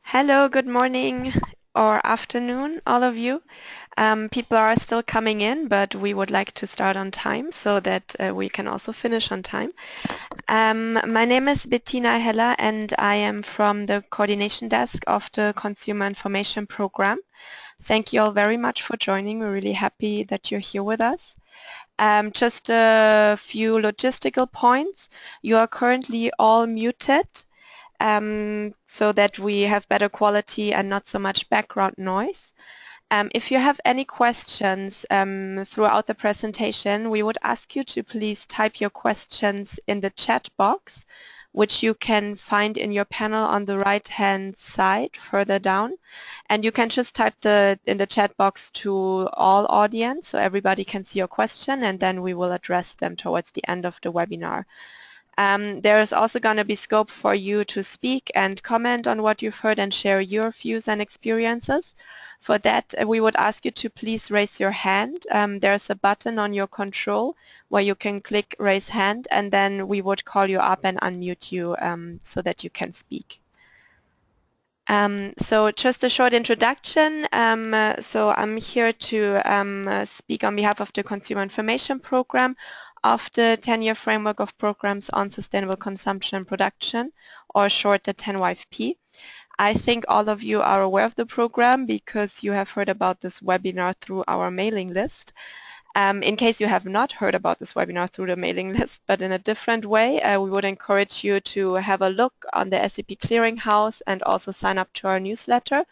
Hello, good morning or afternoon, all of you. People are still coming in, but we would like to start on time so that we can also finish on time. My name is Bettina Heller and I am from the coordination desk of the Consumer Information Program. Thank you all very much for joining. We're really happy that you're here with us. Just a few logistical points. You are currently all muted. So that we have better quality and not so much background noise. If you have any questions throughout the presentation, we would ask you to please type your questions in the chat box, which you can find in your panel on the right-hand side further down. And you can just type in the chat box to all audience so everybody can see your question, and then we will address them towards the end of the webinar. There is also going to be scope for you to speak and comment on what you've heard and share your views and experiences. For that, we would ask you to please raise your hand. There's a button on your control where you can click raise hand, and then we would call you up and unmute you so that you can speak. So just a short introduction. So I'm here to speak on behalf of the Consumer Information Program of the 10-year framework of programs on sustainable consumption and production, or short the 10YFP. I think all of you are aware of the program because you have heard about this webinar through our mailing list. In case you have not heard about this webinar through the mailing list, but in a different way, we would encourage you to have a look on the SAP Clearinghouse and also sign up to our newsletter.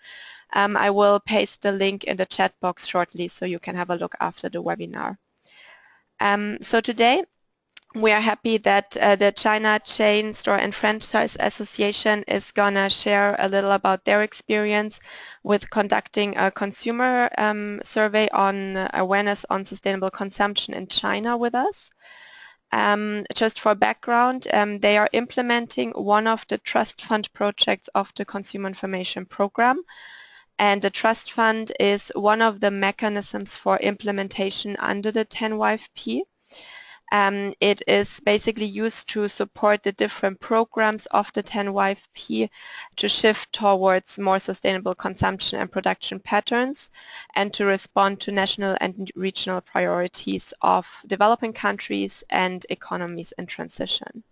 I will paste the link in the chat box shortly so you can have a look after the webinar. So today we are happy that the China Chain Store and Franchise Association is going to share a little about their experience with conducting a consumer survey on awareness on sustainable consumption in China with us. Just for background, they are implementing one of the trust fund projects of the Consumer Information Program. And the trust fund is one of the mechanisms for implementation under the 10YFP. It is basically used to support the different programs of the 10YFP to shift towards more sustainable consumption and production patterns and to respond to national and regional priorities of developing countries and economies in transition.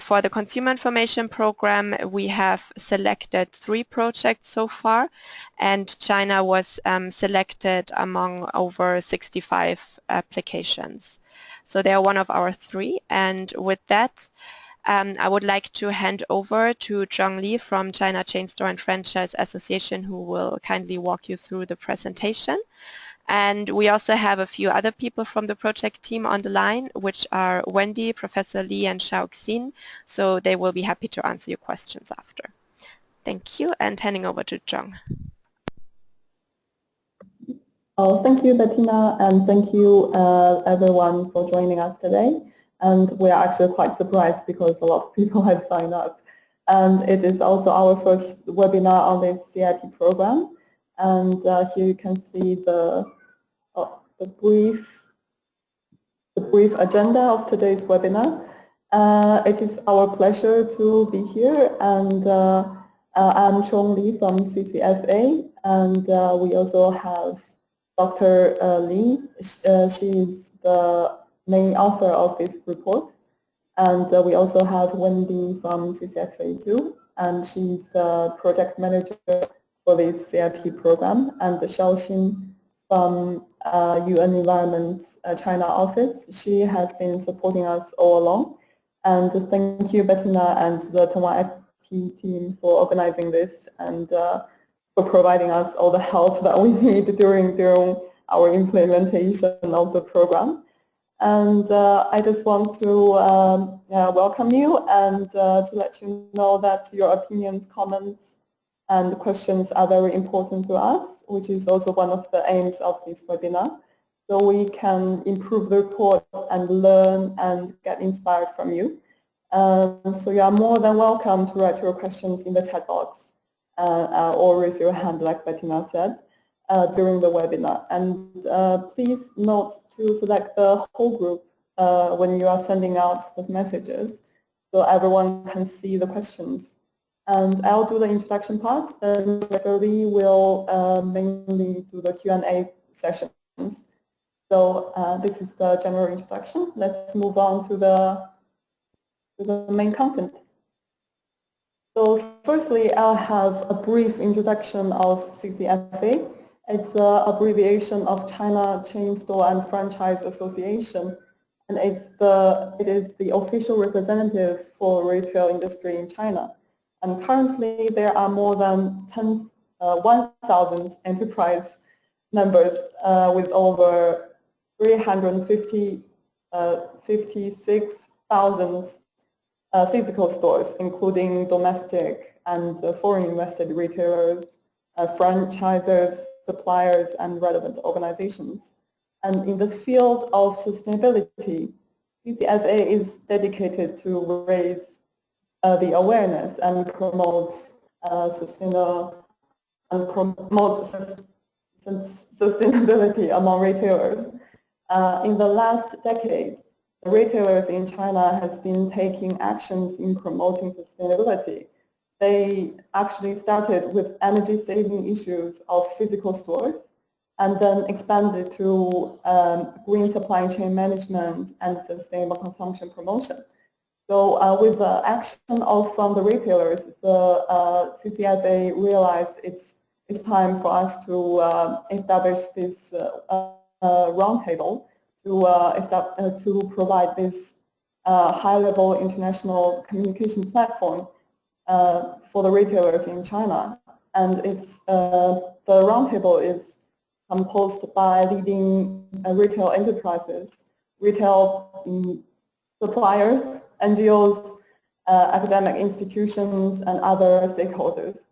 For the Consumer Information Program, we have selected 3 projects so far, and China was selected among over 65 applications. So they are one of our 3, and with that, I would like to hand over to Zhang Li from China Chain Store and Franchise Association, who will kindly walk you through the presentation. And we also have a few other people from the project team on the line, which are Wendy, Professor Li, and Xiaoxin. So they will be happy to answer your questions after. Thank you, and handing over to Zhang. Oh, thank you, Bettina, and thank you everyone for joining us today. And we are actually quite surprised because a lot of people have signed up. And it is also our first webinar on this CIP program. And here you can see the brief agenda of today's webinar. It is our pleasure to be here, and I'm Chong Li from CCFA, and we also have Dr. Li. She is the main author of this report, and we also have Wendy from CCFA too, and she's the project manager for this CIP program, and Xiaoxin from UN Environment China office. She has been supporting us all along. And thank you, Bettina, and the 10YFP team for organizing this and for providing us all the help that we need during our implementation of the program. And I just want to welcome you and to let you know that your opinions, comments, and questions are very important to us, which is also one of the aims of this webinar. So we can improve the report and learn and get inspired from you. So you are more than welcome to write your questions in the chat box or raise your hand, like Bettina said, during the webinar. And please note to select the whole group when you are sending out those messages so everyone can see the questions. and I'll do the introduction part, and Professor Lee will mainly do the Q&A sessions. So this is the general introduction. Let's move on to the main content. So firstly, I'll have a brief introduction of CCFA. It's an abbreviation of China Chain Store and Franchise Association, and it is the official representative for retail industry in China. And currently, there are more than 1,000 enterprise members with over 56,000 physical stores, including domestic and foreign invested retailers, franchisers, suppliers, and relevant organizations. And in the field of sustainability, CCFA is dedicated to raise the awareness and promote sustainability among retailers. In the last decade, retailers in China has been taking actions in promoting sustainability. They actually started with energy saving issues of physical stores and then expanded to green supply chain management and sustainable consumption promotion. So with the action from the retailers, the CCFA realized it's time for us to establish this roundtable to provide this high-level international communication platform for the retailers in China. And it's the roundtable is composed by leading retail enterprises, retail suppliers, NGOs, academic institutions, and other stakeholders.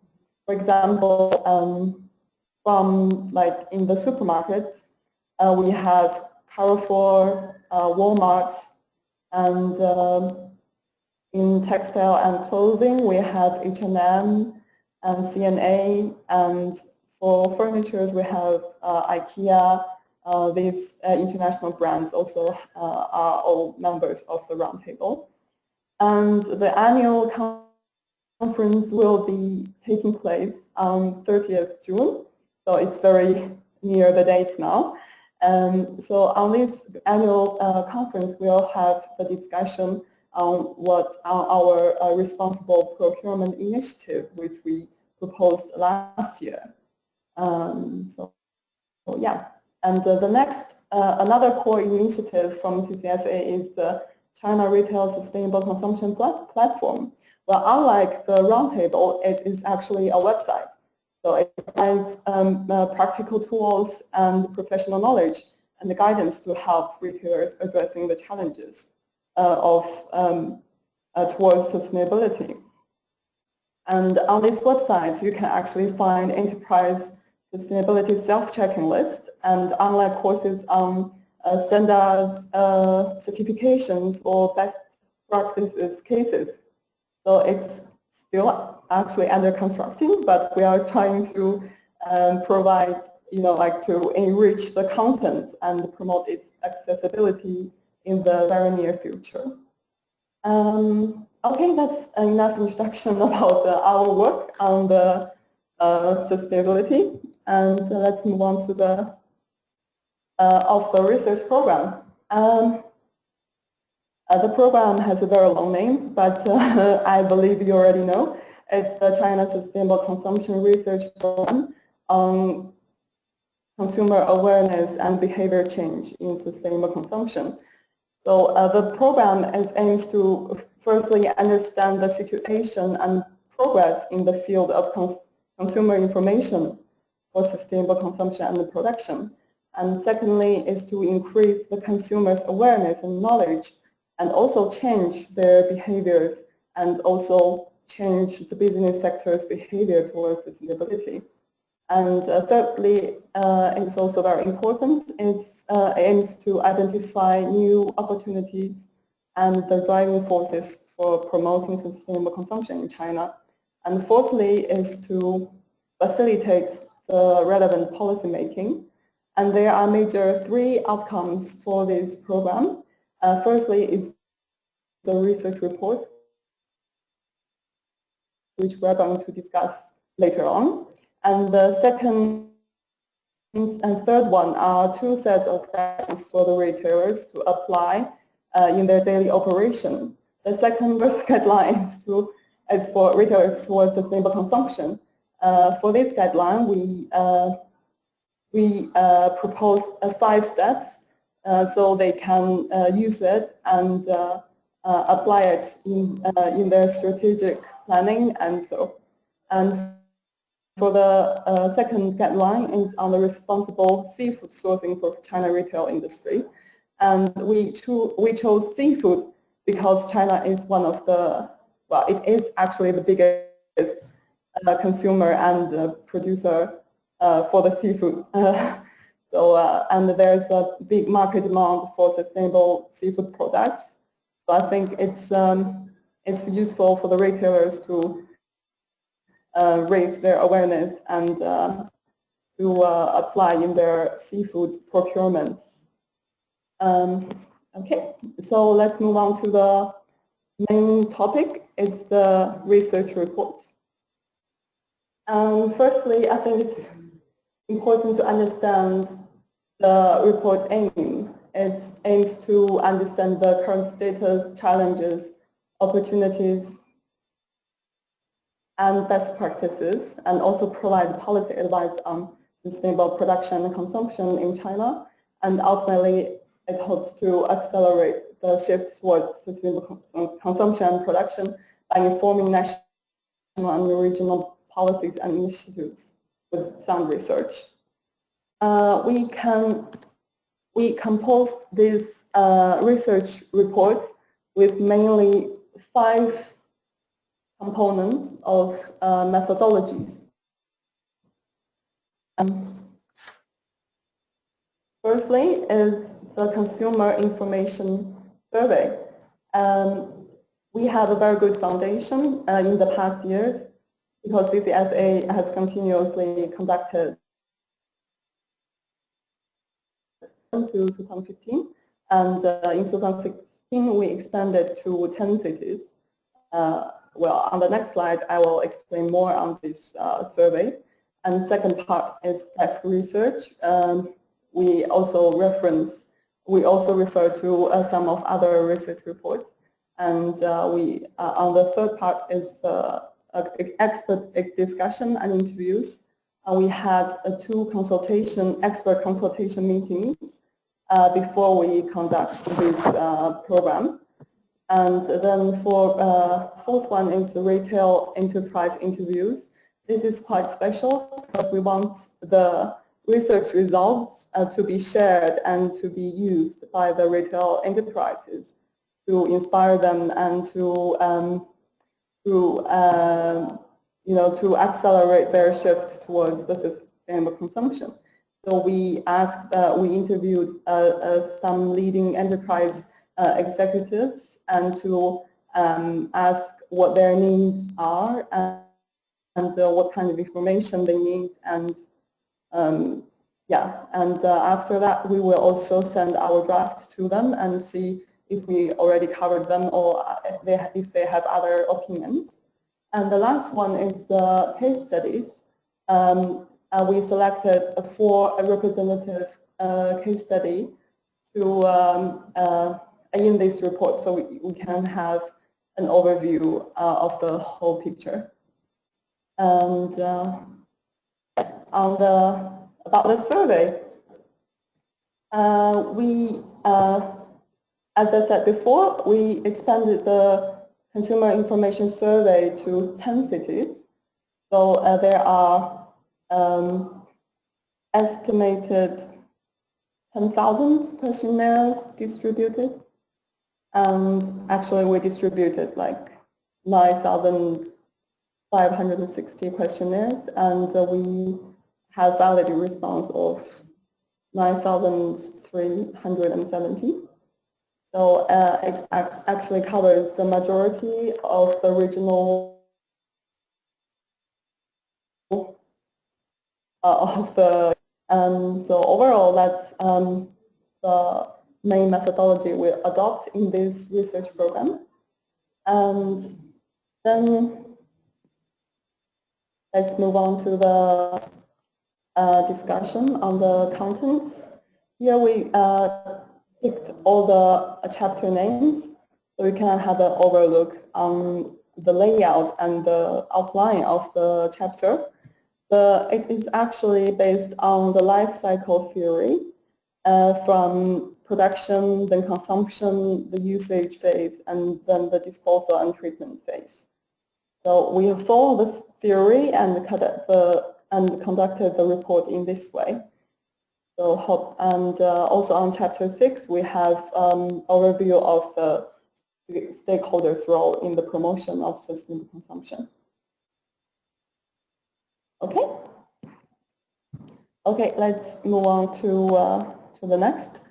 For example, from like in the supermarkets, we have Carrefour, Walmart, and in textile and clothing we have H&M and CNA, and for furnitures we have IKEA. These international brands also are all members of the roundtable. And the annual conference will be taking place on 30th June, so it's very near the date now. So on this annual conference, we'll have the discussion on what our responsible procurement initiative, which we proposed last year. So yeah, and the next, another core initiative from CCFA is the China Retail Sustainable Consumption Platform. Well, unlike the roundtable, it is actually a website. So it provides practical tools and professional knowledge and the guidance to help retailers addressing the challenges towards sustainability. And on this website, you can actually find enterprise sustainability self-checking list and online courses on standards, certifications, or best practices cases. So it's still actually under constructing, but we are trying to provide, to enrich the content and promote its accessibility in the very near future. Okay, that's enough introduction about our work on the sustainability, and let's move on to the research program. The program has a very long name, but I believe you already know. It's the China Sustainable Consumption Research Program on consumer awareness and behavior change in sustainable consumption. So the program aims to firstly understand the situation and progress in the field of consumer information for sustainable consumption and production. And secondly is to increase the consumers' awareness and knowledge, and also change their behaviors, and also change the business sector's behavior towards sustainability. And thirdly, it's also very important, it aims to identify new opportunities and the driving forces for promoting sustainable consumption in China. And fourthly is to facilitate the relevant policy making. And there are major three outcomes for this program. Firstly is the research report, which we're going to discuss later on. And the second and third one are two sets of guidelines for the retailers to apply in their daily operation. The second first guideline is for retailers towards sustainable consumption. For this guideline, we propose 5 steps so they can use it and apply it in their strategic planning and so. And for the second guideline is on the responsible seafood sourcing for China retail industry. And we chose seafood because China is one of the, well, it is actually the biggest consumer and producer for the seafood. And there's a big market demand for sustainable seafood products. So I think it's useful for the retailers to raise their awareness and to apply in their seafood procurement. Okay, so let's move on to the main topic. It's the research report. Firstly, I think it's important to understand the report aim. It aims to understand the current status, challenges, opportunities, and best practices, and also provide policy advice on sustainable production and consumption in China. And ultimately, it hopes to accelerate the shift towards sustainable consumption and production by informing national and regional policies and initiatives with sound research. We composed this research report with mainly 5 components of methodologies. Firstly is the consumer information survey. We have a very good foundation in the past years because CCFA has continuously conducted to 2015, and in 2016 we expanded to 10 cities. Well, on the next slide, I will explain more on this survey. And the second part is desk research. We also refer to some of other research reports. And on the third part is expert discussion and interviews. We had 2 expert consultation meetings before we conduct this program. And then for fourth one is the retail enterprise interviews. This is quite special because we want the research results to be shared and to be used by the retail enterprises to inspire them and to accelerate their shift towards the sustainable consumption. So we interviewed some leading enterprise executives and to ask what their needs are and what kind of information they need. And after that, we will also send our draft to them and see if we already covered them or if they have other opinions. And the last one is the case studies. We selected 4 representative case study to in this report, so we can have an overview of the whole picture. And about the survey, as I said before, we expanded the consumer information survey to 10 cities. So there are estimated 10,000 questionnaires distributed. And actually we distributed like 9,560 questionnaires, and we have valid response of 9,370. So it actually covers the majority of the regional so overall that's the main methodology we adopt in this research program. And then let's move on to the discussion on the contents. Here we picked all the chapter names so we can have an overlook on the layout and the outline of the chapter. It is actually based on the life cycle theory from production, then consumption, the usage phase, and then the disposal and treatment phase. So we follow this theory and conducted the report in this way. So also on chapter 6, we have overview of the stakeholders' role in the promotion of sustainable consumption. Okay. Okay, let's move on to the next.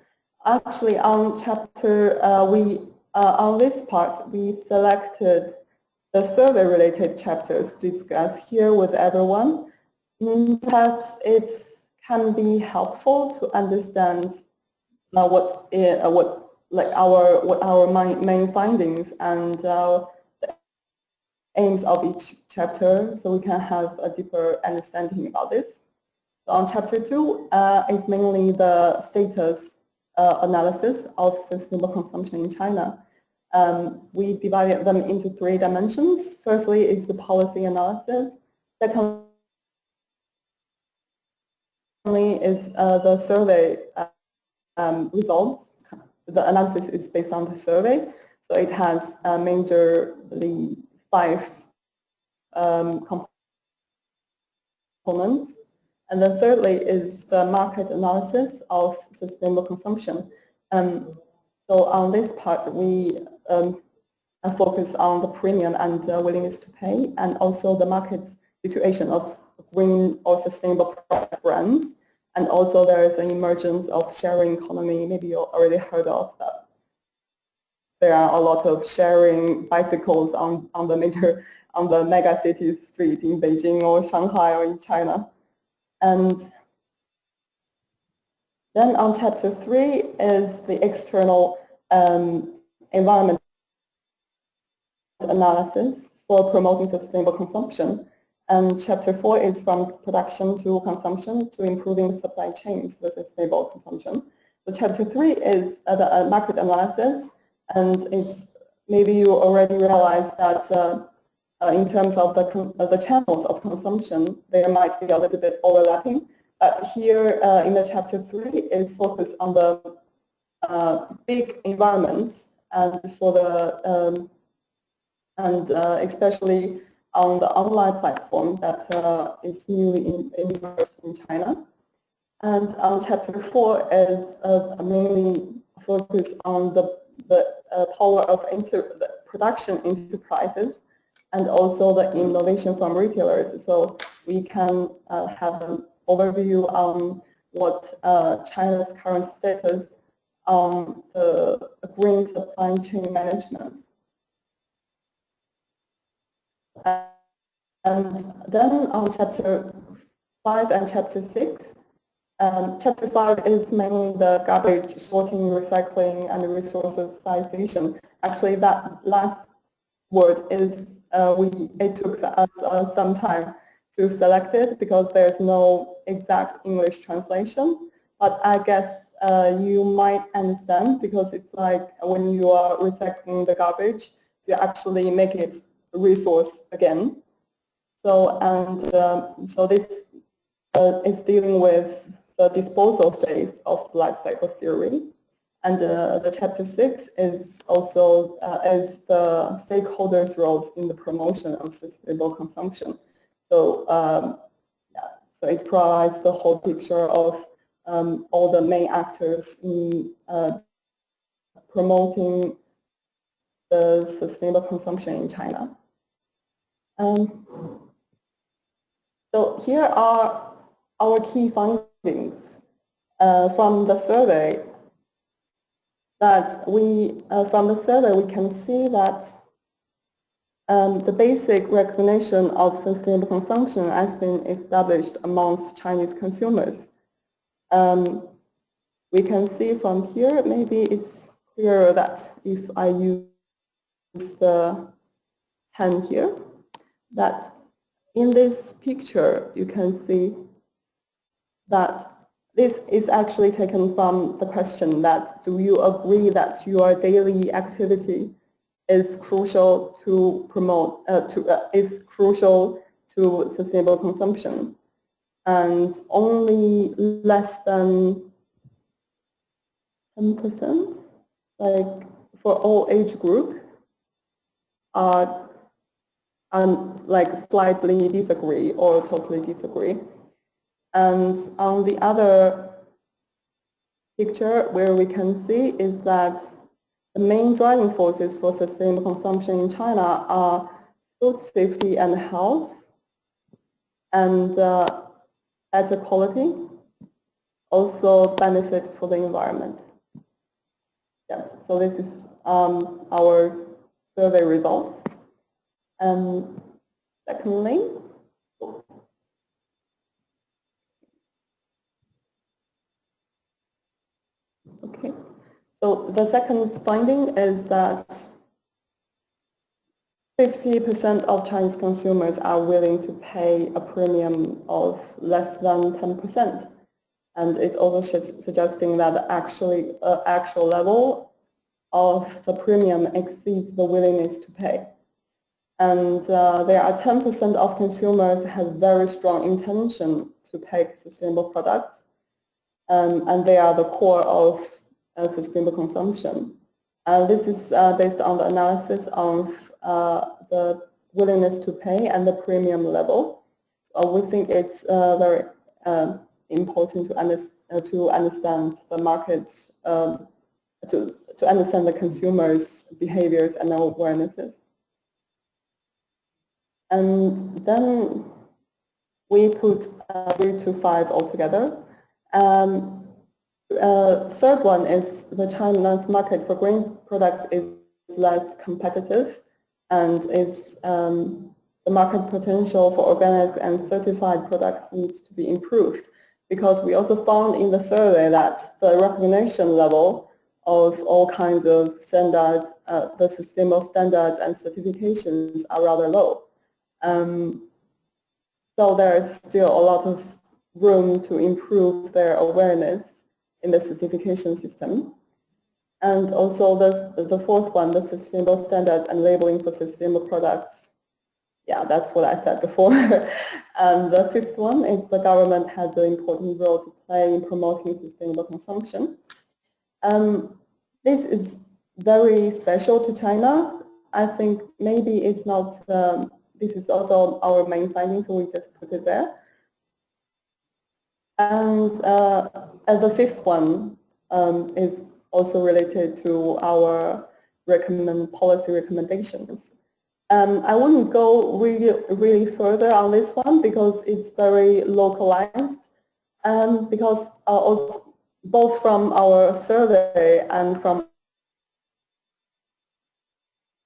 Actually, on chapter on this part, we selected the survey-related chapters to discuss here with everyone. Perhaps it can be helpful to understand what our main findings and the aims of each chapter, so we can have a deeper understanding about this. So on chapter 2 is mainly the status analysis of sustainable consumption in China. We divided them into 3 dimensions. Firstly is the policy analysis. Secondly is the survey results. The analysis is based on the survey, so it has majorly 5 components. And then thirdly is the market analysis of sustainable consumption. So on this part, we focus on the premium and willingness to pay, and also the market situation of green or sustainable product brands. And also there is an emergence of sharing economy. Maybe you already heard of that. There are a lot of sharing bicycles on the mega city street in Beijing or Shanghai or in China. And then on chapter 3 is the external environment analysis for promoting sustainable consumption. And chapter 4 is from production to consumption to improving the supply chains for sustainable consumption. So chapter 3 is the market analysis, and maybe you already realize that in terms of the channels of consumption, there might be a little bit overlapping. But here in the chapter 3 is focused on the big environments and for the especially on the online platform that is newly emerged in China. And on chapter 4 is mainly focused on the power of the production enterprises and also the innovation from retailers. So we can have an overview on what China's current status on the green supply chain management. And then on chapter 5 and chapter 6, chapter 5 is mainly the garbage sorting, recycling, and resourceization. Actually, that last word is it took us some time to select it because there's no exact English translation. But I guess you might understand, because it's like when you are recycling the garbage, you actually make it a resource again. So so this is dealing with the disposal phase of life cycle theory. And the chapter 6 is also is the stakeholders' roles in the promotion of sustainable consumption. So so it provides the whole picture of all the main actors in promoting the sustainable consumption in China. So here are our key findings from the survey. From the survey, we can see that the basic recognition of sustainable consumption has been established amongst Chinese consumers. We can see from here, maybe it's clearer that if I use the pen here, that in this picture, you can see that this is actually taken from the question that, do you agree that your daily activity is crucial to promote, is crucial to sustainable consumption? And only less than 10%, like for all age group, are like slightly disagree or totally disagree. And on the other picture, where we can see is that the main driving forces for sustainable consumption in China are food safety and health, and better quality, also benefit for the environment. Yes, so this is our survey results. And secondly, okay, so the second finding is that 50% of Chinese consumers are willing to pay a premium of less than 10%. And it's also suggesting that the actual level of the premium exceeds the willingness to pay. And there are 10% of consumers have very strong intention to pay sustainable products, and they are the core of sustainable consumption. This is based on the analysis of the willingness to pay and the premium level. So we think it's very important to understand the markets, to understand the consumers' behaviors and awarenesses. And then we put 3 to 5 altogether. Third one is the China's market for green products is less competitive, and is the market potential for organic and certified products needs to be improved, because we also found in the survey that the recognition level of all kinds of standards, the sustainable standards and certifications are rather low. So there's still a lot of room to improve their awareness in the certification system. And also the fourth one, the sustainable standards and labeling for sustainable products. Yeah, that's what I said before. And the fifth one is the government has an important role to play in promoting sustainable consumption. This is very special to China. I think maybe it's not, this is also our main finding, so we just put it there. And the fifth one is also related to our policy recommendations. I wouldn't go really further on this one because it's very localized, because also, both from our survey and from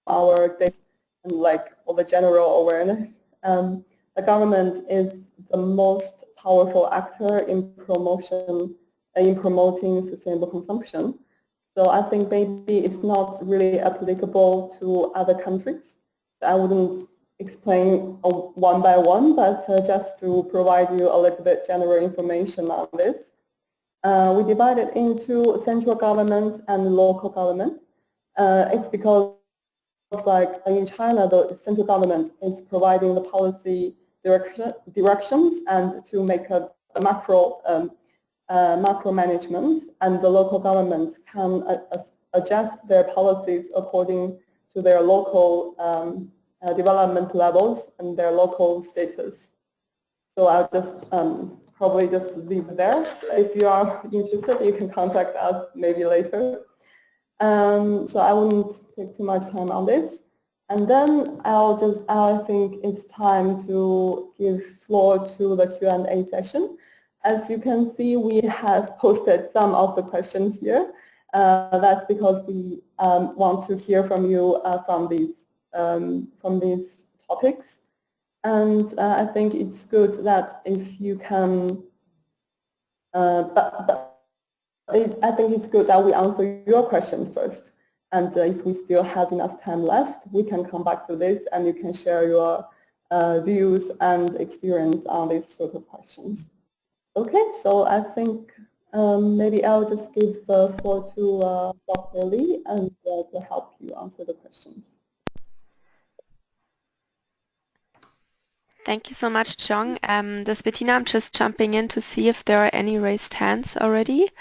our data and like all the general awareness, the government is the most powerful actor in promoting sustainable consumption. So I think maybe it's not really applicable to other countries. I wouldn't explain one by one, but just to provide you a little bit general information on this. We divide it into central government and local government. It's because, like in China, the central government is providing the policy directions and to make a macro management, and the local government can adjust their policies according to their local development levels and their local status. So I'll just probably just leave it there. If you are interested, you can contact us maybe later. So I wouldn't take too much time on this. And then I think it's time to give floor to the Q&A session. As you can see, we have posted some of the questions here. That's because we want to hear from you from these topics. And I think it's good that if you can, I think it's good that we answer your questions first. And if we still have enough time left, we can come back to this and you can share your views and experience on these sort of questions. Okay, so I think maybe I'll just give the floor to Dr. Lee and to help you answer the questions. Thank you so much, Jong. This is Bettina. I'm just jumping in to see if there are any raised hands already.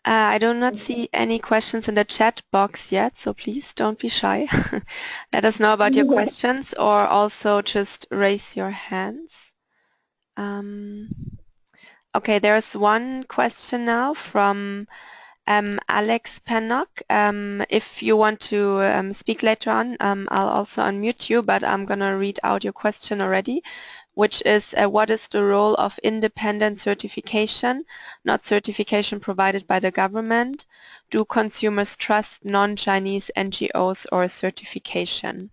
I do not see any questions in the chat box yet, so please don't be shy. Let us know about your questions or also just raise your hands. Okay, there's one question now from Alex Pennock. If you want to speak later on, I'll also unmute you, but I'm going to read out your question already, which is what is the role of independent certification, not certification provided by the government? Do consumers trust non-Chinese NGOs or certification?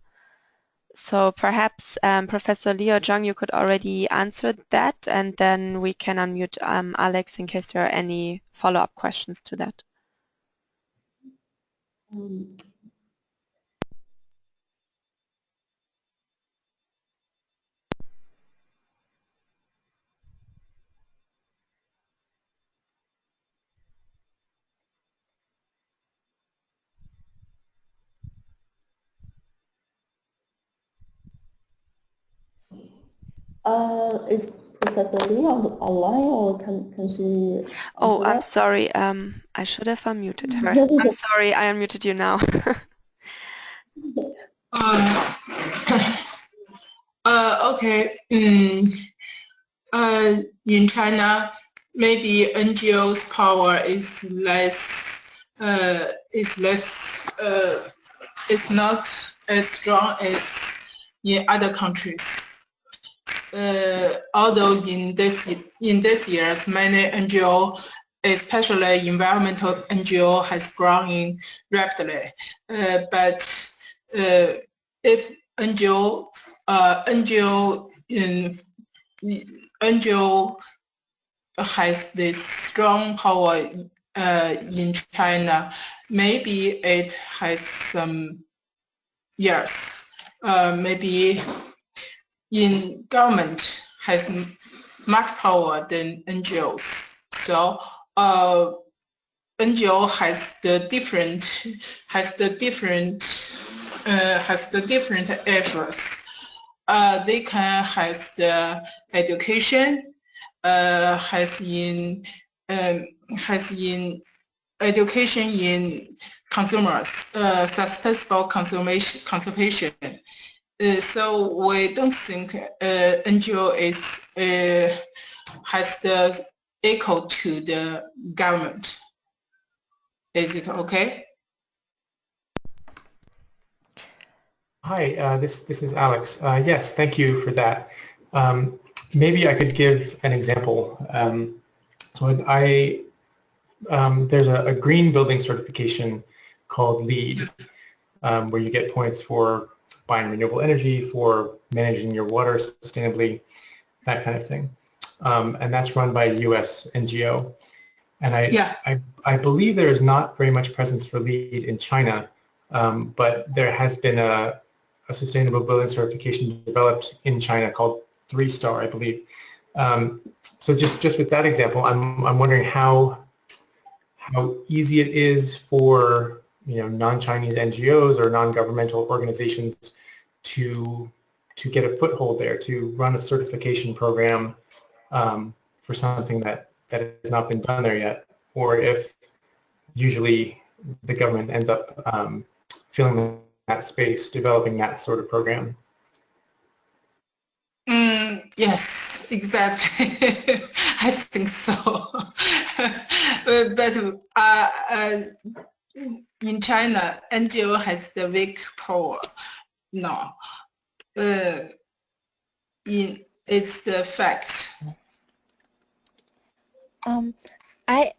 So perhaps Professor Lee or Zhang, you could already answer that, and then we can unmute Alex in case there are any follow-up questions to that. Is Professor Lee online, or can she? Oh, I'm sorry. I should have unmuted her. I'm sorry. I unmuted you now. Okay. In China, maybe NGOs' power is less. Is not as strong as in other countries. Although in this years, many NGO, especially environmental NGO, has grown rapidly. But if NGO has this strong power in China, maybe it has some years. Maybe in government has much power than NGOs. So NGO has the different efforts. They can has the education, has in education in consumers, successful consumption. So we don't think NGO is has the equal to the government. Is it okay? Hi, this is Alex. Yes, thank you for that. Maybe I could give an example. There's a green building certification called LEED, where you get points for buying renewable energy, for managing your water sustainably, that kind of thing. And that's run by a US NGO. And I believe there is not very much presence for LEED in China, but there has been a sustainable building certification developed in China called 3-Star, I believe. So just with that example, I'm wondering how easy it is for non-Chinese NGOs or non-governmental organizations to get a foothold there, to run a certification program for something that has not been done there yet, or if usually the government ends up filling that space, developing that sort of program. Yes, exactly. I think so. But in China, NGO has the weak power now. It's the fact.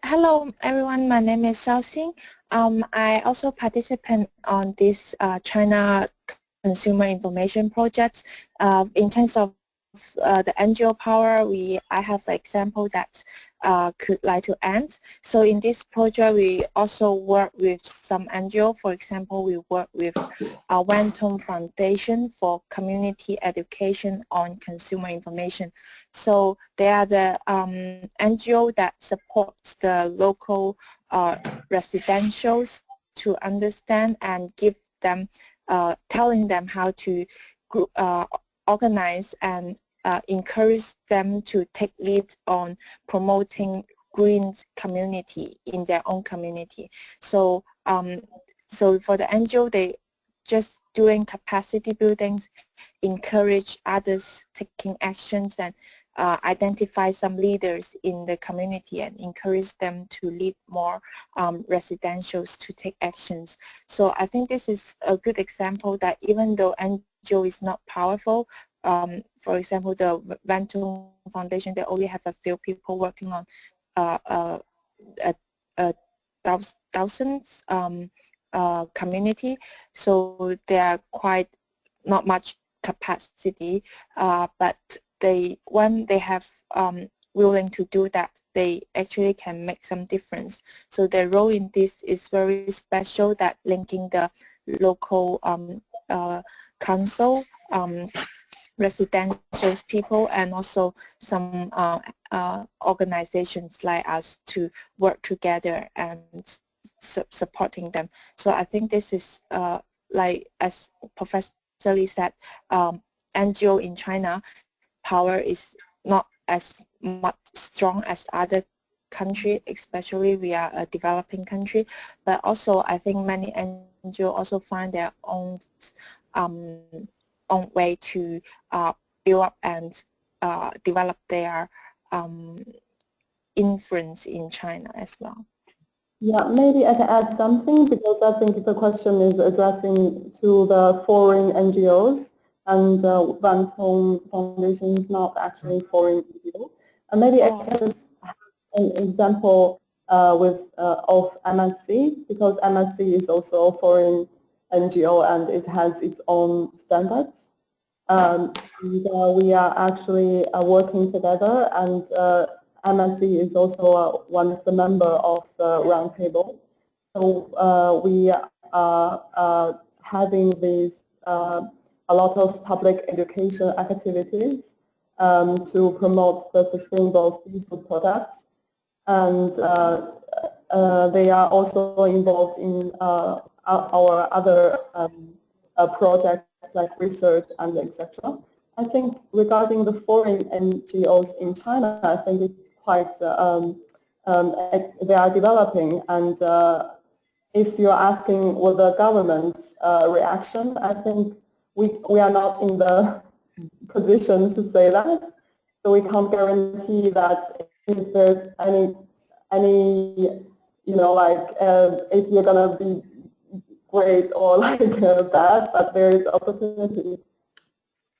Hello everyone, my name is Xiaoxing. I also participate on this China Consumer Information Project in terms of the NGO power, I have an example that could like to end. So in this project, we also work with some NGO. For example, we work with Wentong Foundation for community education on consumer information. So they are the NGO that supports the local residentials to understand and give them, telling them how to organize and encourage them to take lead on promoting green community in their own community. So, so for the NGO, they just doing capacity buildings, encourage others taking actions, and identify some leaders in the community and encourage them to lead more residentials to take actions. So I think this is a good example that even though NGO is not powerful, for example, the Wentong Foundation, they only have a few people working on thousands community, so they are quite not much capacity, but when they have willing to do that, they actually can make some difference. So their role in this is very special, that linking the local council, residential people, and also some organizations like us to work together and supporting them. So I think this is like as Professor Lee said, NGO in China power is not as much strong as other country, especially we are a developing country, but also I think many NGO also find their own way to build up and develop their influence in China as well. Yeah, maybe I can add something, because I think the question is addressing to the foreign NGOs, and Wentong Foundation is not actually foreign NGO. And maybe I can just have an example of MSC, because MSC is also a foreign NGO and it has its own standards. We are actually working together, and MSC is also one of the members of the roundtable. So we are having these a lot of public education activities to promote the sustainable seafood products, and they are also involved in our other projects like research and etc. I think regarding the foreign NGOs in China, I think it's quite, they are developing, and if you're asking what the government's reaction, I think we are not in the position to say that, so we can't guarantee that if there's any if you're gonna be great or like bad, but there is opportunity.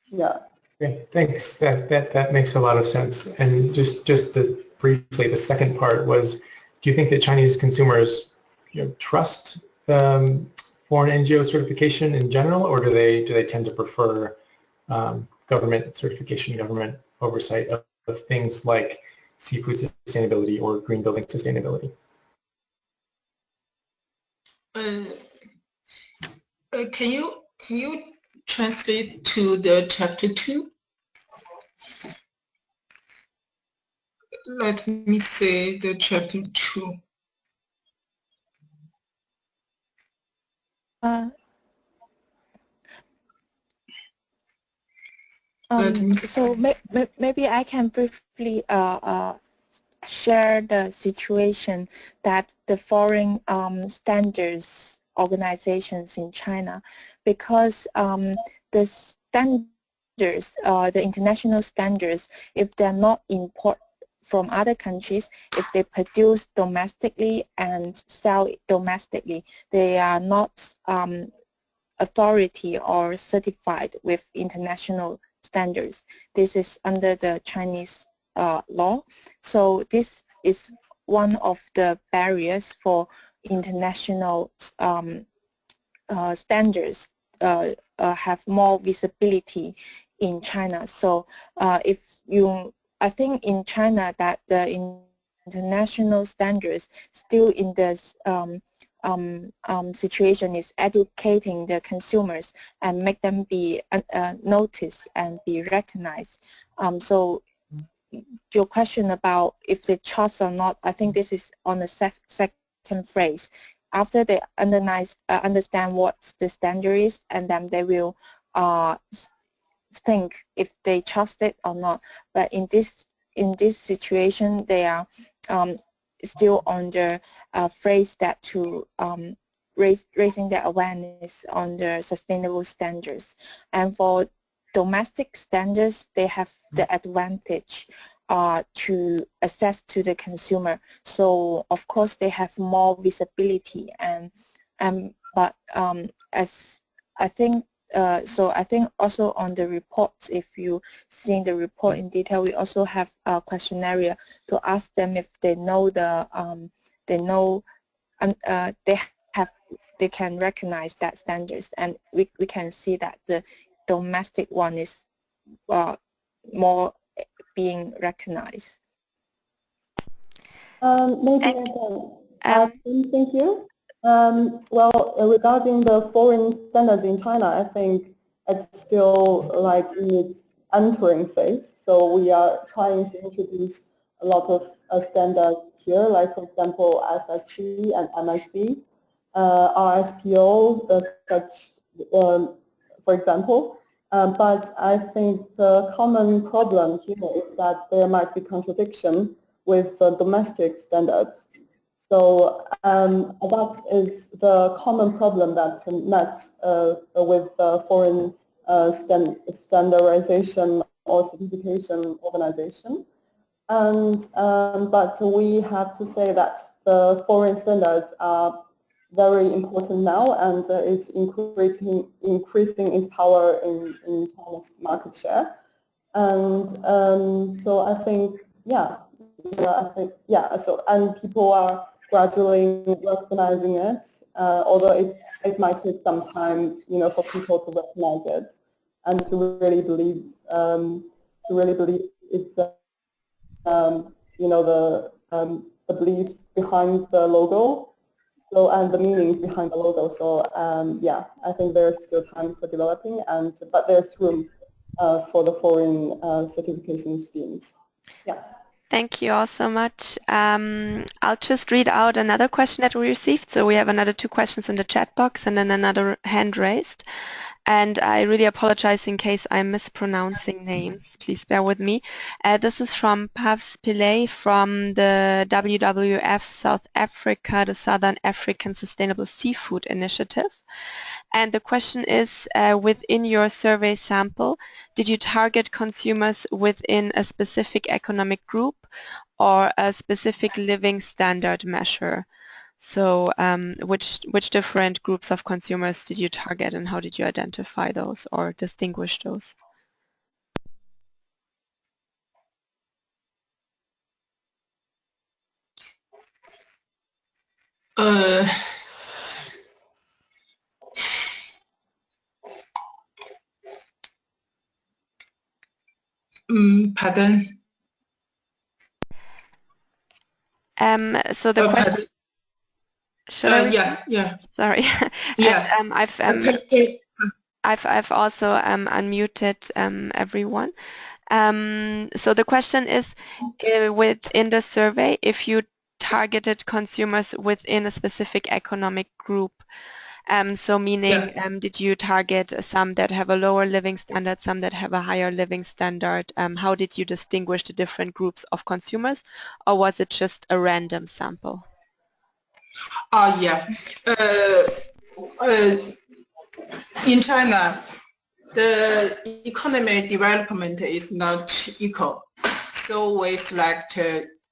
Yeah. Okay, thanks. That makes a lot of sense. And just briefly, the second part was, do you think that Chinese consumers trust foreign NGO certification in general, or do they tend to prefer government certification, government oversight of things like seafood sustainability or green building sustainability? Can you translate to the chapter 2? Let me say the chapter 2. So maybe I can briefly share the situation that the foreign standards organizations in China, because the standards, the international standards, if they're not imported from other countries, if they produce domestically and sell it domestically, they are not authority or certified with international standards. This is under the Chinese law. So this is one of the barriers for international standards have more visibility in China. So I think in China that the international standards still in this situation is educating the consumers and make them be noticed and be recognized. So your question about if they trust or not, I think this is on the second phrase. After they understand what the standard is, and then they will think if they trust it or not. But in this situation, they are still on the phrase that to raising the awareness on the sustainable standards. And for domestic standards, they have the advantage to access to the consumer. So of course they have more visibility, but as I think. So I think also on the reports, if you see the report in detail, we also have a questionnaire to ask them if they know they can recognize that standards, and we can see that the domestic one is more being recognized. Maybe I can add something here. Well, regarding the foreign standards in China, I think it's still like in its entering phase. So we are trying to introduce a lot of standards here, like for example, SSC and MSC, RSPO, such, for example. But I think the common problem here is that there might be contradiction with the domestic standards. So that is the common problem that's met with foreign standardization or certification organization. And but we have to say that the foreign standards are very important now, and is increasing its power in China's market share. And so I think, so, and people are gradually recognizing it, although it might take some time, for people to recognize it and to really believe it's the beliefs behind the logo. So, and the meanings behind the logo. So yeah, I think there's still time for developing, but there's room for the foreign certification schemes. Yeah. Thank you all so much. I'll just read out another question that we received. So we have another 2 questions in the chat box and then another hand raised. And I really apologize in case I'm mispronouncing names. Please bear with me. This is from Pavs Pillay from the WWF South Africa, the Southern African Sustainable Seafood Initiative. And the question is, within your survey sample, did you target consumers within a specific economic group or a specific living standard measure? So which different groups of consumers did you target, and how did you identify those or distinguish those? Pardon? So the question. Should I repeat? Yeah. Sorry. Yeah. And, I've also unmuted everyone. So the question is, within the survey, if you targeted consumers within a specific economic group, so meaning, did you target some that have a lower living standard, some that have a higher living standard? How did you distinguish the different groups of consumers, or was it just a random sample? Yeah. In China, the economy development is not equal. So we select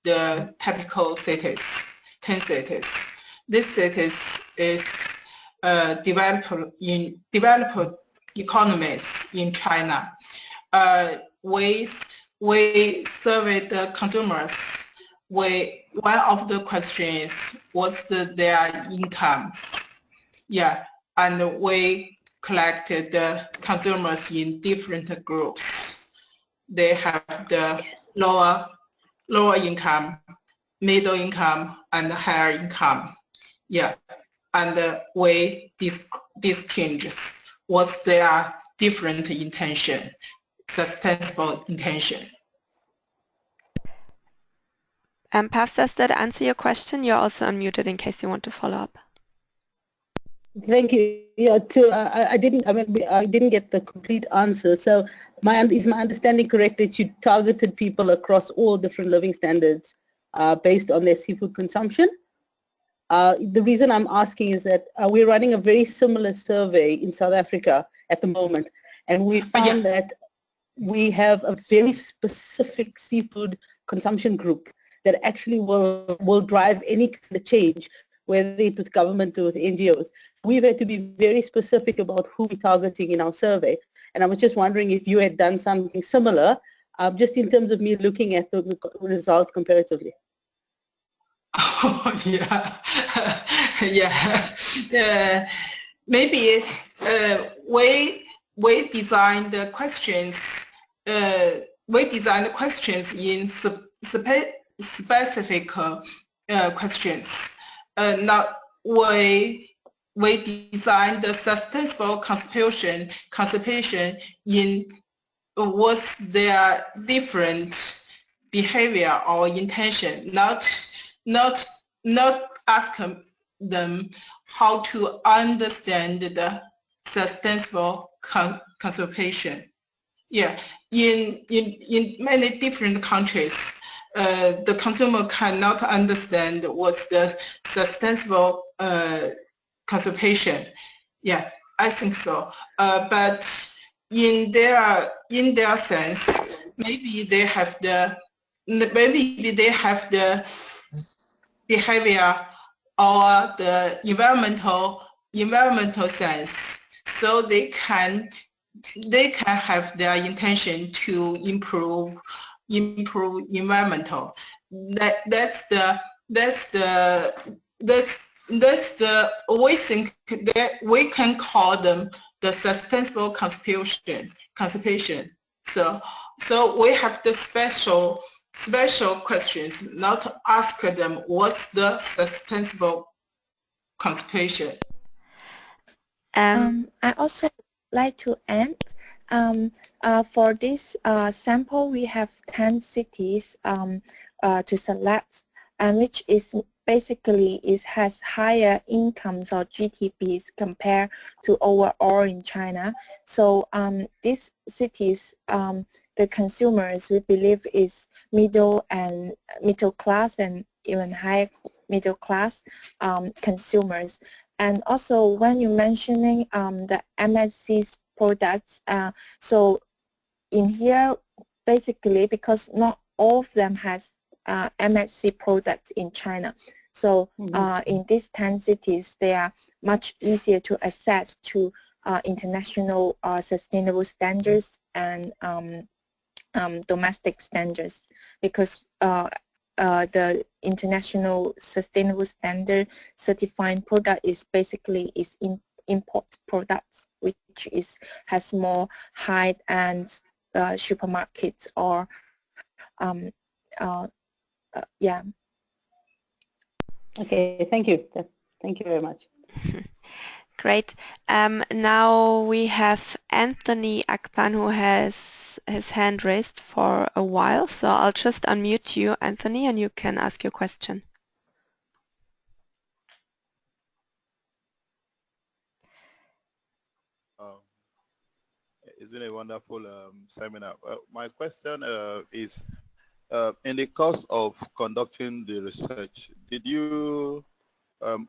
the typical cities, 10 cities. This cities is developed economies in China. We survey the consumers. One of the questions is what's their incomes. Yeah, and we collect the consumers in different groups. They have the lower income, middle income, and higher income. Yeah, and we distinguish what's their different intention, sustainable intention. Perhaps does that answer your question? You're also unmuted in case you want to follow up. Thank you. Yeah, I didn't get the complete answer. So is my understanding correct that you targeted people across all different living standards based on their seafood consumption? The reason I'm asking is that we're running a very similar survey in South Africa at the moment, and we found that we have a very specific seafood consumption group that actually will drive any kind of change, whether it was government or with NGOs. We've had to be very specific about who we're targeting in our survey. And I was just wondering if you had done something similar, just in terms of me looking at the results comparatively. Oh, yeah. Yeah. Maybe we designed the questions. We designed the questions in specific questions. Now we designed the sustainable conservation in what's their different behavior or intention, not ask them how to understand the sustainable conservation. Yeah, in many different countries, the consumer cannot understand what's the sustainable conservation. Yeah, I think so. But in their sense, maybe they have the behavior or the environmental sense, so they can have their intention to improve environmental. That's we think that we can call them the sustainable conservation. So we have the special questions, not ask them what's the sustainable conservation. I also like to add, for this sample, we have 10 cities to select, and which is basically has higher incomes or GDPs compared to overall in China. So these cities, the consumers we believe is middle class and even high middle class consumers. And also when you're mentioning the MSC's products, so in here basically because not all of them has MSC products in China. So in these 10 cities, they are much easier to access to international sustainable standards and domestic standards, because the international sustainable standard certifying product is basically import products, which has more high-end supermarkets or yeah. Okay, thank you. Thank you very much. Great. Now we have Anthony Akpan, who has his hand raised for a while. So I'll just unmute you, Anthony, and you can ask your question. It's been a wonderful seminar. My question is, in the course of conducting the research, did you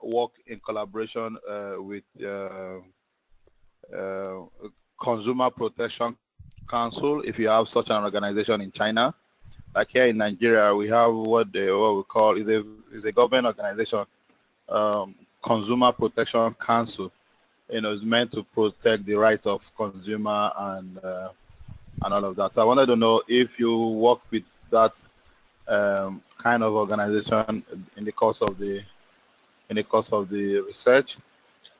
work in collaboration with Consumer Protection Council, if you have such an organization in China? Like here in Nigeria, we have what we call is a government organization, Consumer Protection Council. You know, it's meant to protect the rights of consumer and all of that. So I wanted to know if you work with that kind of organization in the course of the research,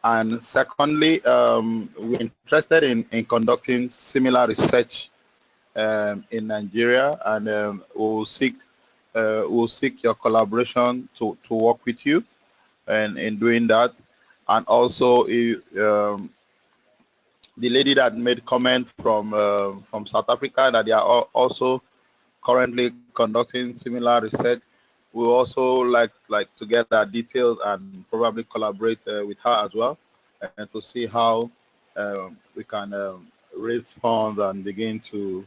And secondly, we're interested in conducting similar research in Nigeria, and we'll seek your collaboration to work with you and in doing that. And also, the lady that made comment from South Africa that they are also currently conducting similar research. We also like to get our details and probably collaborate with her as well, and to see how we can raise funds and begin to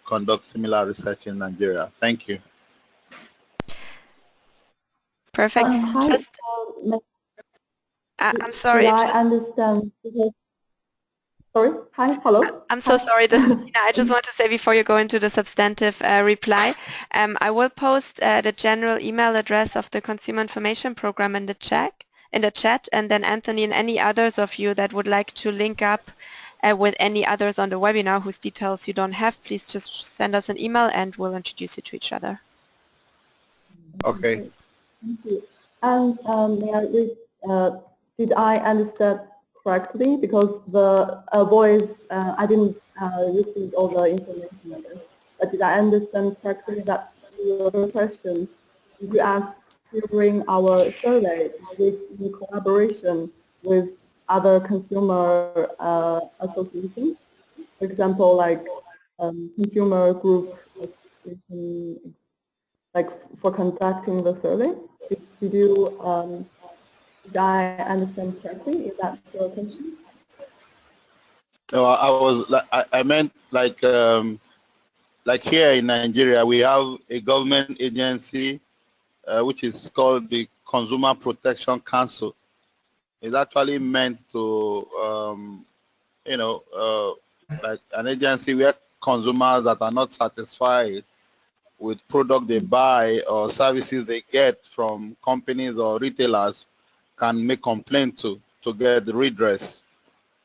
conduct similar research in Nigeria. Thank you. Perfect. Hi, I'm sorry. Did I understand? Sorry. Hi. Hello. I'm so sorry. This is Tina. I just want to say before you go into the substantive reply, I will post the general email address of the Consumer Information Program in the chat, and then Anthony and any others of you that would like to link up with any others on the webinar whose details you don't have, please just send us an email and we'll introduce you to each other. Okay. Thank you. And did I understand correctly? Because the voice, I didn't receive all the information of it. But did I understand correctly that your question you asked during our survey with in collaboration with other consumer associations, for example, like consumer group association, like for conducting the survey? Did I understand correctly? Is that your question? No, I meant like here in Nigeria, we have a government agency which is called the Consumer Protection Council. It's actually meant to, like an agency where consumers that are not satisfied with product they buy or services they get from companies or retailers can make complaint to get redress.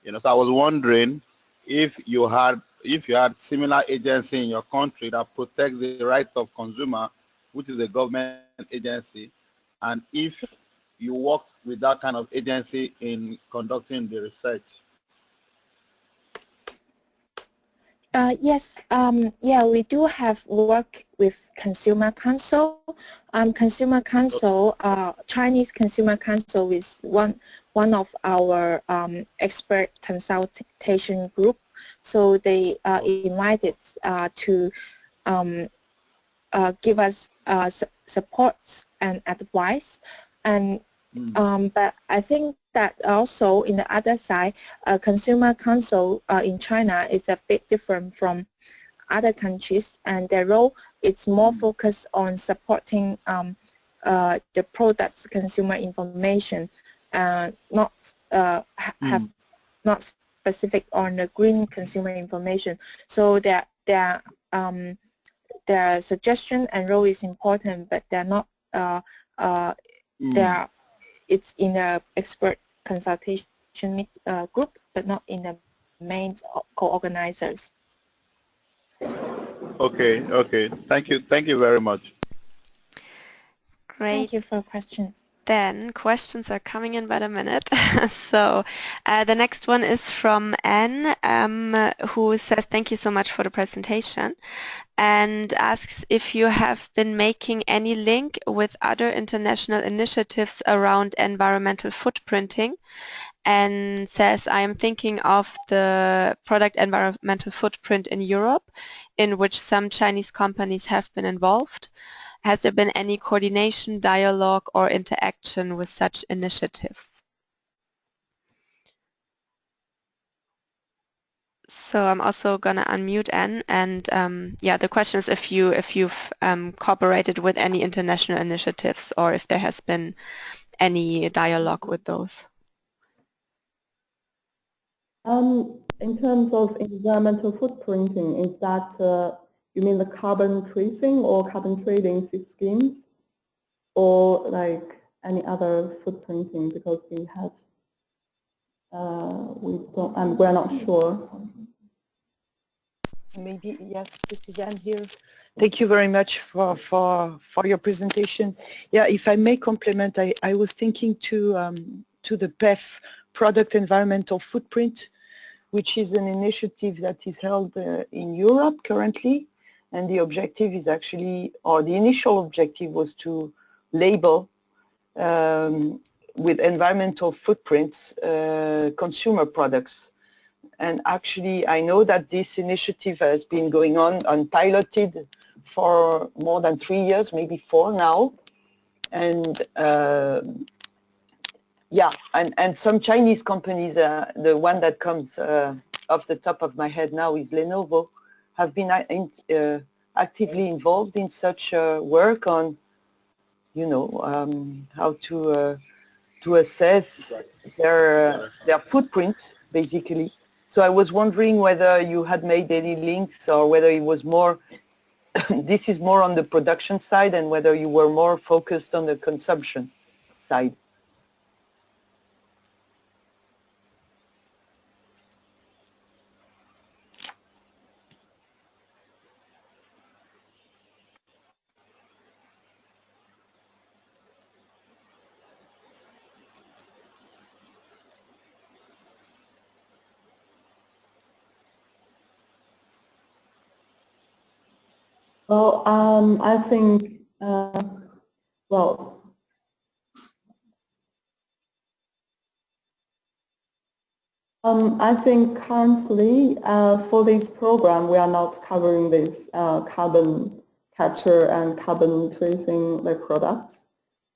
So I was wondering if you had similar agency in your country that protects the rights of consumer, which is a government agency, and if you work with that kind of agency in conducting the research. Yes, yeah, we do have work with Consumer Council. Consumer Council, Chinese Consumer Council is one of our expert consultation group. So they invited to give us supports and advice. And but I think that also in the other side, Consumer Council in China is a bit different from other countries, and their role is more focused on supporting the product's consumer information, not not specific on the green consumer information. So their suggestion and role is important, but they're not it's in a expert consultation group, but not in the main co-organizers. Okay. Thank you very much. Great. Thank you for your question. Then questions are coming in by the minute. So the next one is from Anne, who says, thank you so much for the presentation, and asks if you have been making any link with other international initiatives around environmental footprinting, and says, I am thinking of the product environmental footprint in Europe, in which some Chinese companies have been involved. Has there been any coordination, dialogue, or interaction with such initiatives? So I'm also gonna unmute Anne, and yeah, the question is if you've cooperated with any international initiatives or if there has been any dialogue with those. In terms of environmental footprinting, is that you mean the carbon tracing or carbon trading schemes, or like any other footprinting? Because we have, we're not sure. Maybe, yes, this is Anne here. Thank you very much for your presentation. Yeah, if I may compliment, I was thinking to to the PEF product environmental footprint, which is an initiative that is held in Europe currently. And the objective is actually, or the initial objective was to label with environmental footprints consumer products. And actually, I know that this initiative has been going on unpiloted for more than 3 years, maybe 4 now. And yeah, and some Chinese companies, the one that comes off the top of my head now is Lenovo, have been actively involved in such work on, you know, how to assess their footprint, basically. So I was wondering whether you had made any links, or whether it was more, this is more on the production side, and whether you were more focused on the consumption side. Well, I think, well, I think currently for this program, we are not covering this carbon capture and carbon tracing like products.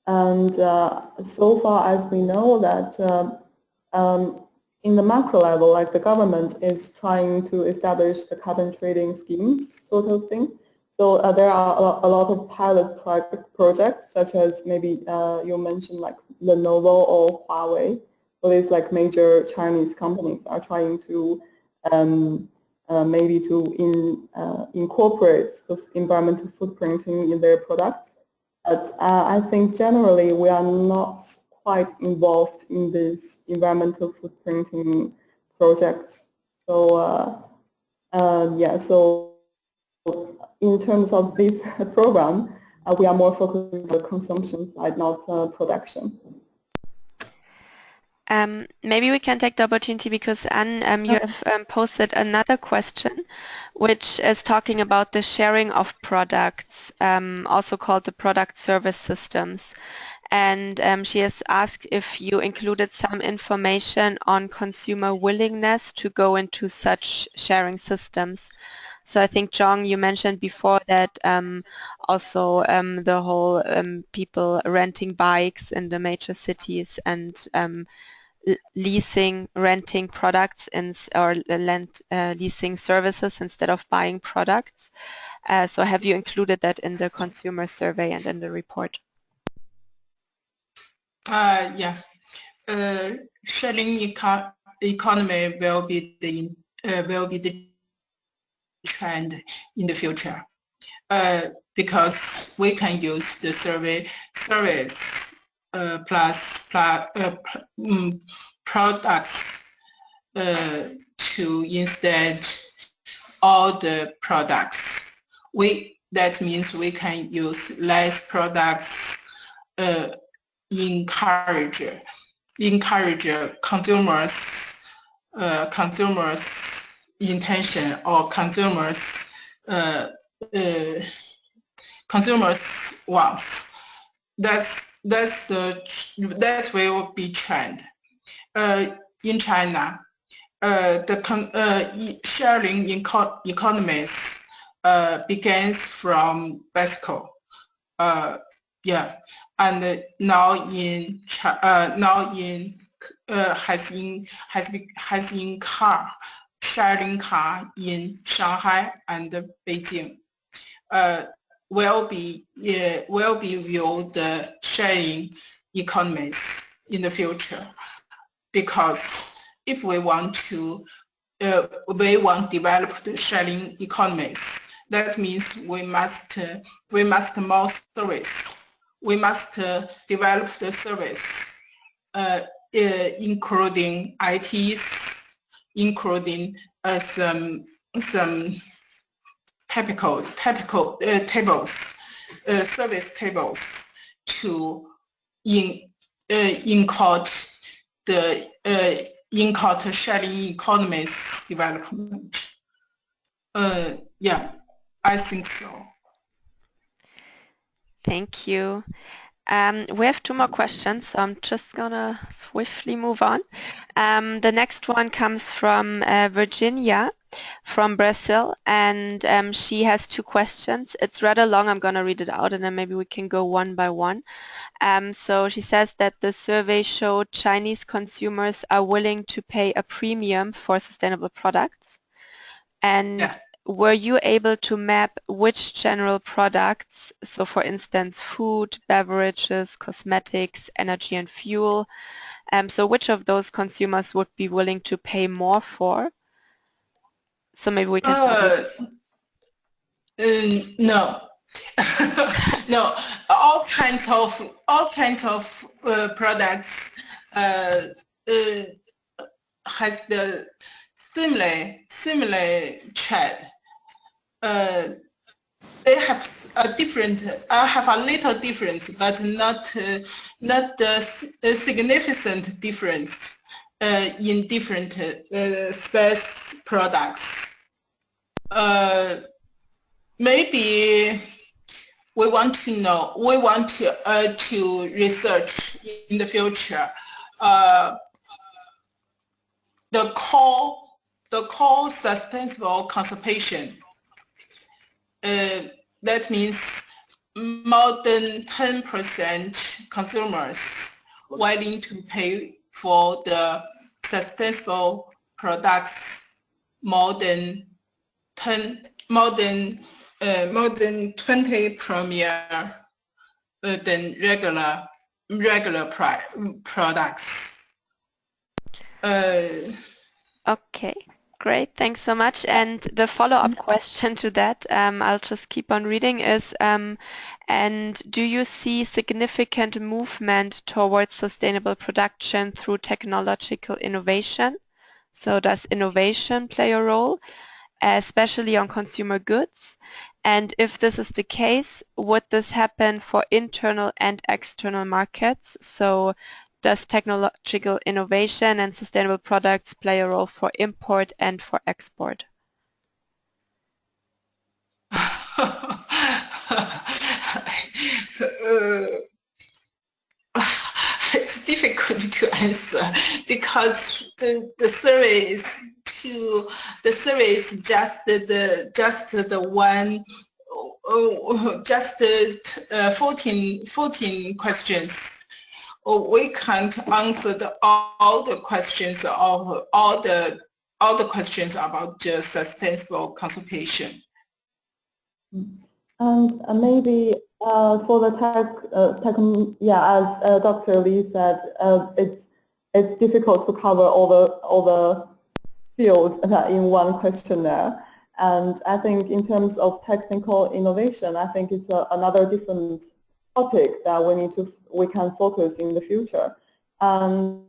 And so far as we know that in the macro level, like the government is trying to establish the carbon trading schemes sort of thing. So there are a lot of pilot projects, such as maybe you mentioned like Lenovo or Huawei. So these like major Chinese companies are trying to maybe to incorporate the environmental footprinting in their products. But I think generally we are not quite involved in these environmental footprinting projects. So yeah, so in terms of this program, we are more focused on the consumption side, not production. Maybe we can take the opportunity because Anne, you have posted another question, which is talking about the sharing of products, also called the product service systems. And she has asked if you included some information on consumer willingness to go into such sharing systems. So I think, Zhong, you mentioned before that also the whole people renting bikes in the major cities and leasing, renting products or leasing services instead of buying products. So have you included that in the consumer survey and in the report? Yeah. Sharing economy will be the trend in the future, because we can use the service plus products to instead all the products. That means we can use less products, encourage consumers intention or consumers wants. That will be trend. In China, the sharing economies begins from bicycle. Yeah, and now has in car sharing car in Shanghai and Beijing. Will be viewed the sharing economies in the future, because if we want to develop the sharing economies, that means we must more service. We must develop the service, including ITs, including some typical tables, service tables to include the in-court sharing economies development. Yeah, I think so. Thank you. We have 2 more questions, so I'm just gonna swiftly move on. The next one comes from Virginia from Brazil, and she has 2 questions. It's rather long. I'm gonna read it out, and then maybe we can go one by one. So she says that the survey showed Chinese consumers are willing to pay a premium for sustainable products. And Yeah. were you able to map which general products, so for instance food, beverages, cosmetics, energy and fuel, so which of those consumers would be willing to pay more for? So maybe we can start with... No. No, all kinds of products has the similar trend. They have a different, have a little difference, but not the significant difference in different space products. Maybe we want to know, we want to research in the future the core sustainable consumption. That means more than 10% consumers willing to pay for the sustainable products more than 20 premier than regular products. Okay, great, thanks so much. And the follow-up question to that, I'll just keep on reading, is and do you see significant movement towards sustainable production through technological innovation? So does innovation play a role, especially on consumer goods? And if this is the case, would this happen for internal and external markets? So does technological innovation and sustainable products play a role for import and for export? It's difficult to answer because the survey is just the one, just 14 questions. We can't answer all the questions of all the questions about the sustainable consumption. And maybe for the as Dr. Lee said, it's difficult to cover all the fields in one questionnaire. And I think in terms of technical innovation, I think it's another different topic that we can focus in the future. And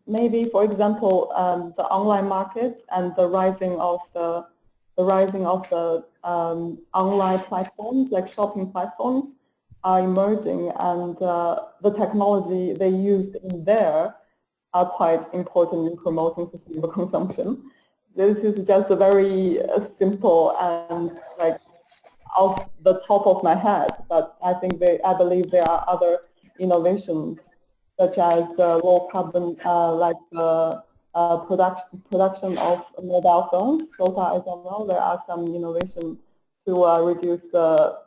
maybe, for example, the online market and the rising of the online platforms, like shopping platforms, are emerging, and the technology they used in there are quite important in promoting sustainable consumption. This is just a very simple and like off the top of my head, but I believe there are other innovations such as low carbon, like the production of mobile phones. So far as I know, there are some innovations to reduce the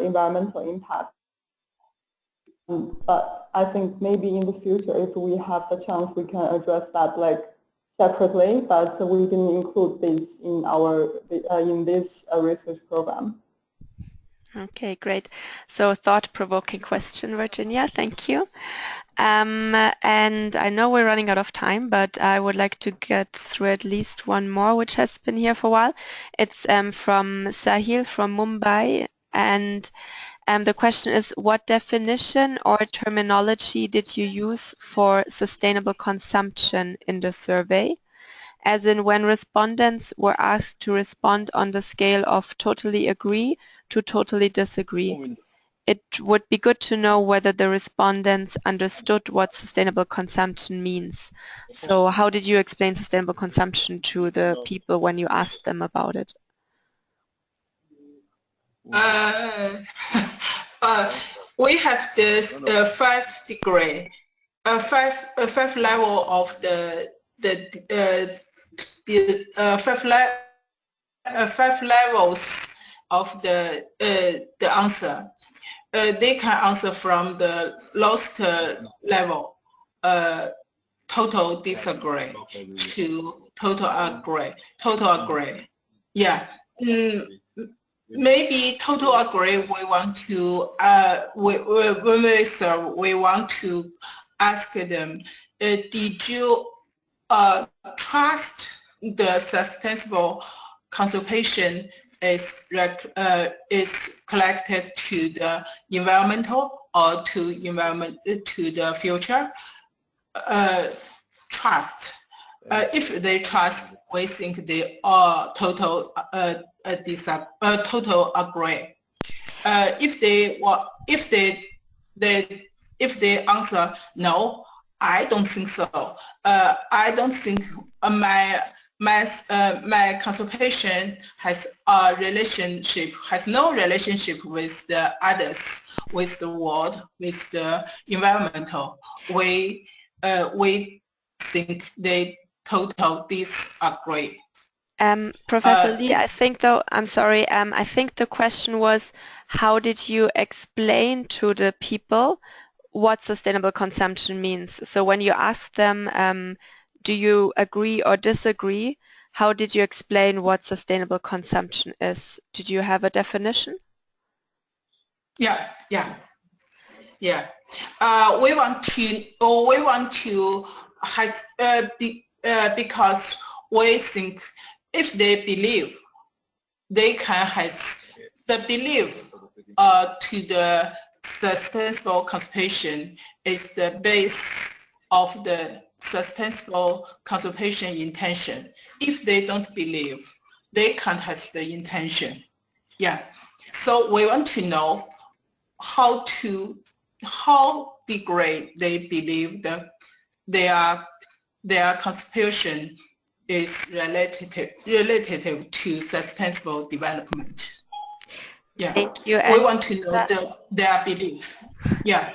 environmental impact. But I think maybe in the future, if we have the chance, we can address that like separately. But we didn't include this in our in this research program. Okay, great. So thought-provoking question, Virginia. Thank you. And I know we're running out of time, but I would like to get through at least one more, which has been here for a while. It's from Sahil from Mumbai, and the question is, what definition or terminology did you use for sustainable consumption in the survey? As in, when respondents were asked to respond on the scale of totally agree to totally disagree. it would be good to know whether the respondents understood what sustainable consumption means. So how did you explain sustainable consumption to the people when you asked them about it? We have this 5 degree, five level of the 5 levels of the answer. They can answer from the lowest level, total disagree, to total agree. Yeah. Maybe total agree. We want to when we serve, we want to ask them, did you trust the sustainable conservation is collected to the environmental or to the future? Trust. If they trust, we think they are total agree. If they answer no, I don't think so. I don't think my consultation has a relationship, has no relationship with the others, with the world, with the environmental. We think they total disagree. Professor Lee, I think though, I'm sorry, I think the question was, how did you explain to the people what sustainable consumption means? So when you asked them, do you agree or disagree, how did you explain what sustainable consumption is? Did you have a definition? Yeah. We want to because we think if they believe, they can have the belief to the sustainable conservation is the base of the sustainable conservation intention. If they don't believe, they can't have the intention. Yeah. So we want to know how degrade they believe that their contribution is relative to sustainable development. Yeah. Thank you. We want to know their belief. Yeah.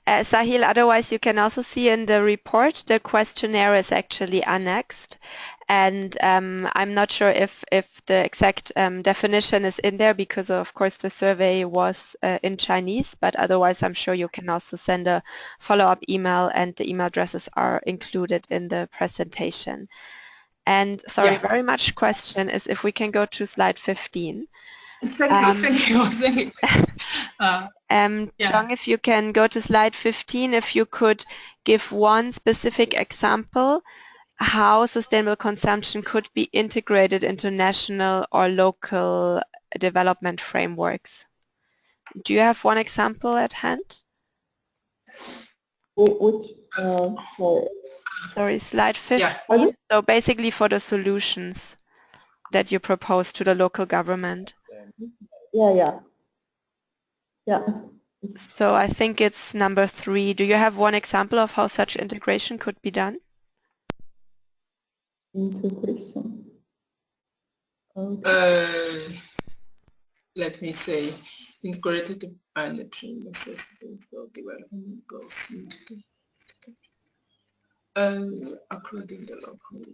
Sahil, otherwise you can also see in the report the questionnaire is actually annexed, and I'm not sure if the exact definition is in there because of course the survey was in Chinese, but otherwise I'm sure you can also send a follow-up email, and the email addresses are included in the presentation. And sorry, very much question is if we can go to slide 15. Thank you. Zhang, if you can go to slide 15, if you could give one specific example how sustainable consumption could be integrated into national or local development frameworks. Do you have one example at hand? Which, sorry, slide 15. So basically for the solutions that you propose to the local government. Yeah. So I think it's number 3. Do you have one example of how such integration could be done? Integration. Okay. Let me say, integrated and sustainable development goals according to local.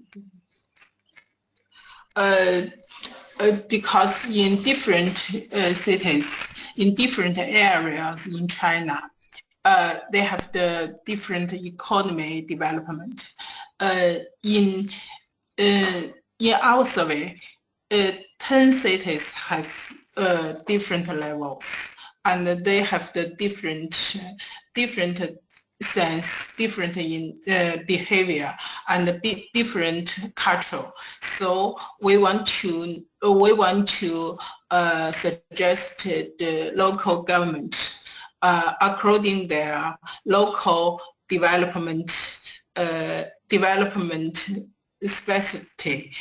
Because in different cities, in different areas in China, they have the different economy development. In our survey, 10 cities has different levels, and they have the different sense, different in behavior and different culture. So we want to suggest the local government according their local development specificity,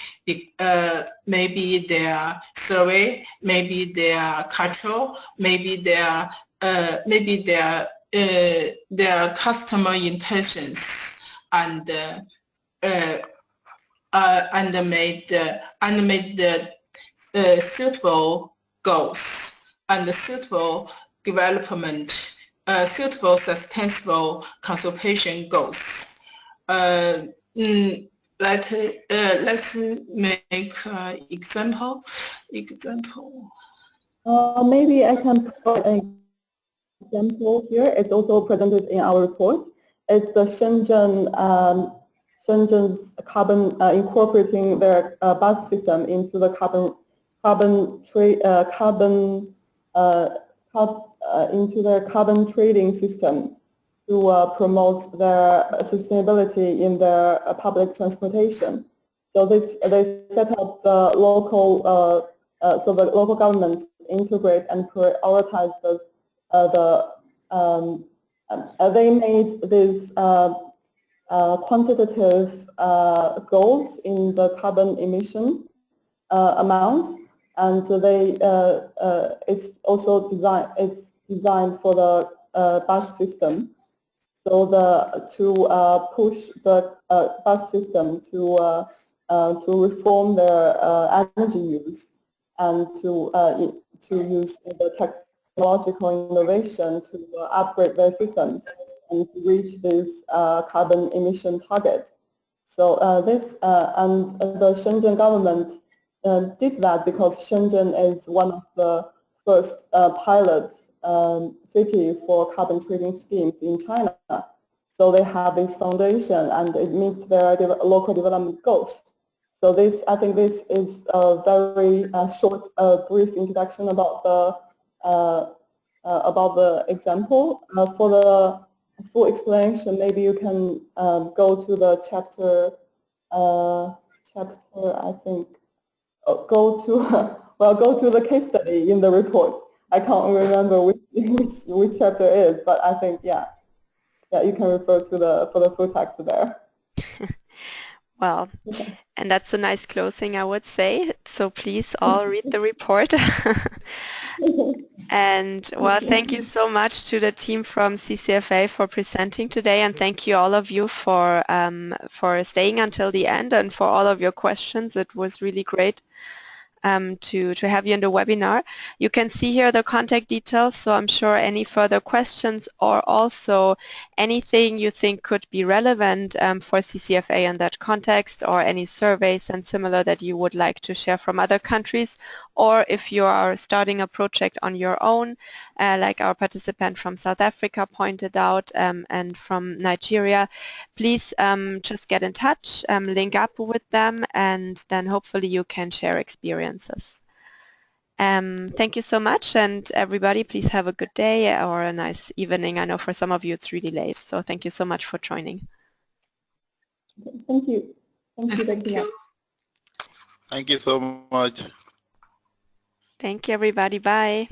maybe their survey, maybe their culture, maybe their maybe their customer intentions and made the suitable goals and the suitable development, suitable sustainable conservation goals. Let's make example. Maybe I can provide an example here. It's also presented in our report. It's the Shenzhen's carbon incorporating their bus system into the into their carbon trading system to promote their sustainability in their public transportation. So they set up the local so the local government integrate and prioritize they made these quantitative goals in the carbon emission amount, and they it's also designed for the bus system. So to push the bus system to reform their energy use and to use the technological innovation to upgrade their systems and to reach this carbon emission target. So and the Shenzhen government did that because Shenzhen is one of the first pilot city for carbon trading schemes in China. So they have this foundation and it meets their local development goals. So I think this is a very short, brief introduction about the example. For the full explanation, maybe you can go to the chapter. I think go to the case study in the report. I can't remember which chapter it is, but I think yeah, you can refer to for the full text there. Well, and that's a nice closing, I would say. So please all read the report. And well, thank you so much to the team from CCFA for presenting today, and thank you all of you for staying until the end and for all of your questions. It was really great to have you in the webinar. You can see here the contact details, so I'm sure any further questions or also anything you think could be relevant for CCFA in that context, or any surveys and similar that you would like to share from other countries, or if you are starting a project on your own, like our participant from South Africa pointed out, and from Nigeria, please just get in touch, link up with them, and then hopefully you can share experiences. Thank you so much, and everybody, please have a good day or a nice evening. I know for some of you it's really late, so thank you so much for joining. Thank you. Thank you. Thank you so much. Thank you, everybody. Bye.